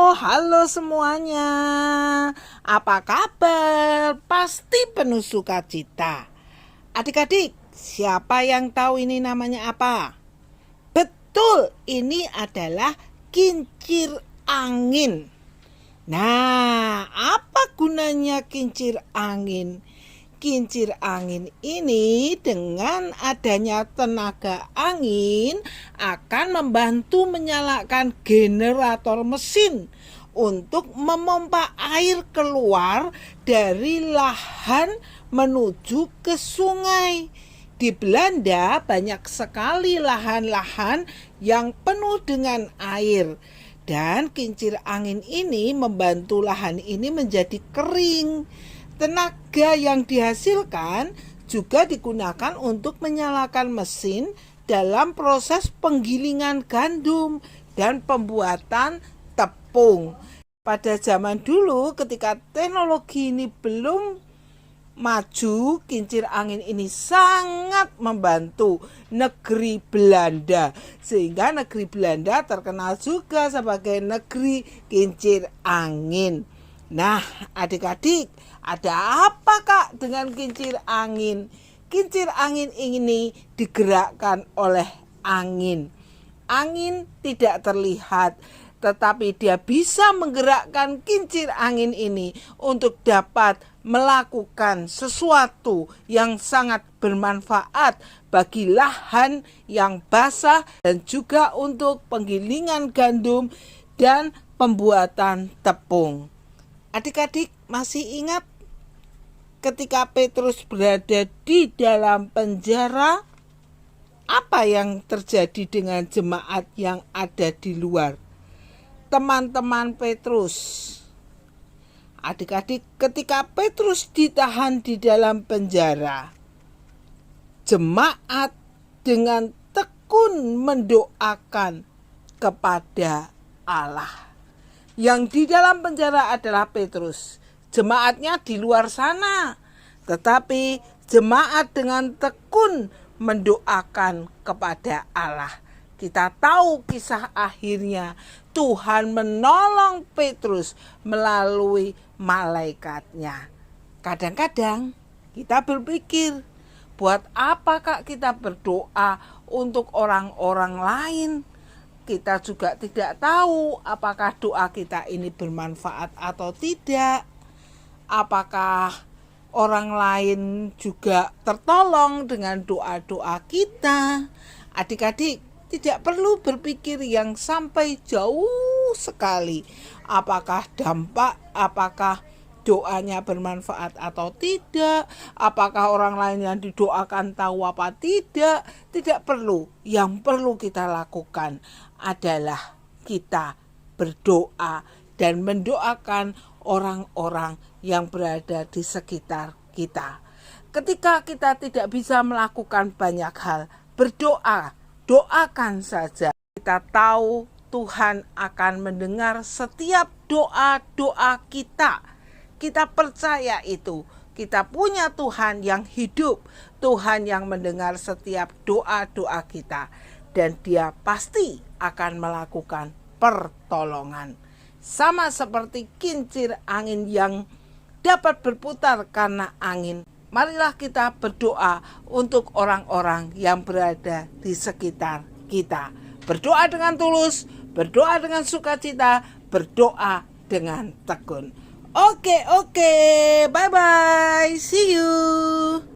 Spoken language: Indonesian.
Halo semuanya. Apa kabar? Pasti penuh sukacita. Adik-adik, siapa yang tahu ini namanya apa? Betul, ini adalah kincir angin. Nah, apa gunanya kincir angin? Kincir angin ini dengan adanya tenaga angin akan membantu menyalakan generator mesin untuk memompa air keluar dari lahan menuju ke sungai. Di Belanda banyak sekali lahan-lahan yang penuh dengan air. Dan kincir angin ini membantu lahan ini menjadi kering. Tenaga yang dihasilkan juga digunakan untuk menyalakan mesin dalam proses penggilingan gandum dan pembuatan tepung. Pada zaman dulu ketika teknologi ini belum maju, kincir angin ini sangat membantu negeri Belanda, sehingga negeri Belanda terkenal juga sebagai negeri kincir angin. Nah, adik-adik, ada apa Kak dengan kincir angin? Kincir angin ini digerakkan oleh angin. Angin tidak terlihat, tetapi dia bisa menggerakkan kincir angin ini untuk dapat melakukan sesuatu yang sangat bermanfaat bagi lahan yang basah dan juga untuk penggilingan gandum dan pembuatan tepung. Adik-adik masih ingat ketika Petrus berada di dalam penjara, apa yang terjadi dengan jemaat yang ada di luar? Teman-teman Petrus. Adik-adik, ketika Petrus ditahan di dalam penjara, jemaat dengan tekun mendoakan kepada Allah. Yang di dalam penjara adalah Petrus. Jemaatnya di luar sana, tetapi jemaat dengan tekun mendoakan kepada Allah. Kita tahu kisah akhirnya, Tuhan menolong Petrus melalui malaikatnya. Kadang-kadang kita berpikir, buat apa Kak kita berdoa untuk orang-orang lain? Kita juga tidak tahu apakah doa kita ini bermanfaat atau tidak. Apakah orang lain juga tertolong dengan doa-doa kita? Adik-adik, tidak perlu berpikir yang sampai jauh sekali. Apakah doanya bermanfaat atau tidak? Apakah orang lain yang didoakan tahu apa tidak? Tidak perlu. Yang perlu kita lakukan adalah kita berdoa dan mendoakan orang-orang yang berada di sekitar kita. Ketika kita tidak bisa melakukan banyak hal, berdoa, doakan saja. Kita tahu Tuhan akan mendengar setiap doa-doa kita. Kita percaya itu. Kita punya Tuhan yang hidup, Tuhan yang mendengar setiap doa-doa kita, dan Dia pasti akan melakukan pertolongan. Sama seperti kincir angin yang dapat berputar karena angin. Marilah kita berdoa untuk orang-orang yang berada di sekitar kita. Berdoa dengan tulus, berdoa dengan sukacita, berdoa dengan tekun. Oke, bye-bye.